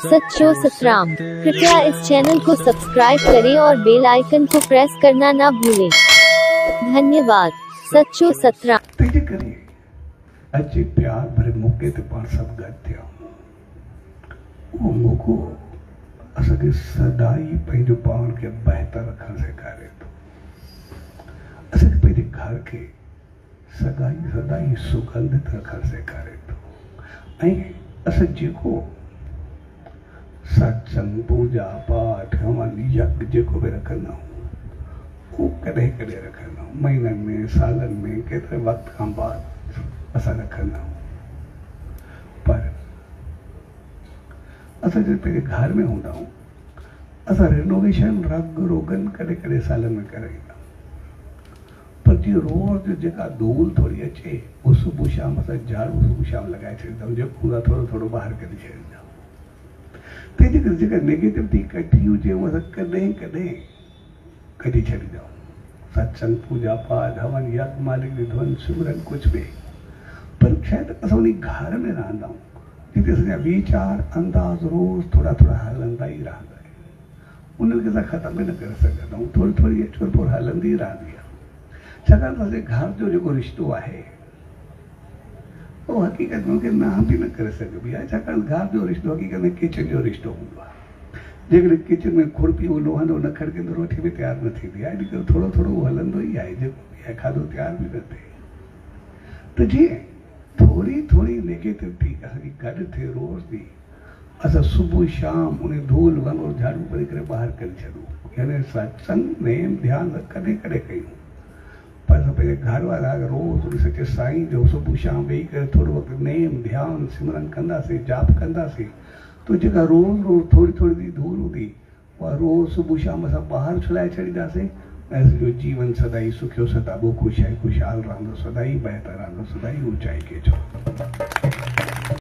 सच्चो सतराम। कृपया इस चैनल को सब्सक्राइब करें और बेल आइकन को प्रेस करना ना भूलें। धन्यवाद। सच्चो सतराम। करिए अच्छे प्यार भरे मौके ते पाण सब गॾु थिया। उहो मौक़ो असांखे सदाई पंहिंजो पाण खे बहितर रखणु सेखारे थो। असांखे पंहिंजे घर खे सदाई सुगंधित रखणु सेखारे थो। ऐं असां जेको सत्संग पूजा पाठ हवन यज्ञ जेको बि रखंदा आहियूं उहो कॾहिं कॾहिं रखंदा आहियूं, महीननि में सालनि में केतिरे वक़्त खां बाद असां रखंदा आहियूं। पर असां जॾहिं पंहिंजे घर में हूंदा आहियूं असां रिनोवेशन रग रोगन कॾहिं कॾहिं सालनि में कराईंदा आहियूं। पर जीअं रोज़ जेका धूल थोरी अचे उहो सुबुह शाम असां झाड़ू सुबुह शाम लॻाए छॾींदा आहियूं, जेको हूंदो थोरो थोरो ॿाहिरि कढी छॾींदा आहियूं। तंहिंजे करे जेका नेगेटिविटी कठी हुजे उहा असां कॾहिं कॾहिं कढी छॾींदा आहियूं। सत्संग पूजा पाठ हवन यज्ञ मालिक जी धुन सिमरन कुझु बि, पर शायदि असां उन घर में रहंदा आहियूं जिते असांजा वीचार अंदाज़ रोज़ थोरा थोरा हलंदा ई रहंदा आहिनि। उन्हनि खे असां ख़तम बि न करे सघंदा आहियूं, थोरी थोरी चुर हलंदी रहंदी आहे। छाकाणि त असांजे घर जो जेको रिश्तो आहे उहो हक़ीक़त में उनखे नाम बि न करे सघिबी आहे। छाकाणि घर जो रिश्तो हक़ीक़त में किचन जो रिश्तो हूंदो आहे। जेकॾहिं किचन में खुरपी उहो लोहंदो न खड़के त रोटी बि तयारु न थींदी आहे। अॼुकल्ह थोरो थोरो उहो हलंदो ई आहे, जेको बि आहे खाधो तयारु बि न थिए। त जीअं थोरी थोरी नेगेटिविटी असांजी गॾु थिए रोज़ जी, असां सुबुह शाम उन धूल वञो झाड़ू भरी करे ॿाहिरि करे छॾूं। यानी सत्संग नेम ध्यानु कॾहिं कॾहिं कयूं, पर असां पंहिंजे घर वारा रोज़ उन सचे साईं जो सुबुह शाम वेही करे थोरो वक़्तु नेम ध्यानु सिमरन कंदासीं, जाप कंदासीं, तो जेका रोज़ थोरी थोरी धूल हूंदी उहा रोज़ सुबुह शाम असां ॿाहिरि छुलाए छॾींदासीं ऐं असांजो जीवन सदाई सुखियो सदाबो ख़ुशहाल रहंदो, सदाई बहितर रहंदो, सदाई ऊचाई खे छो।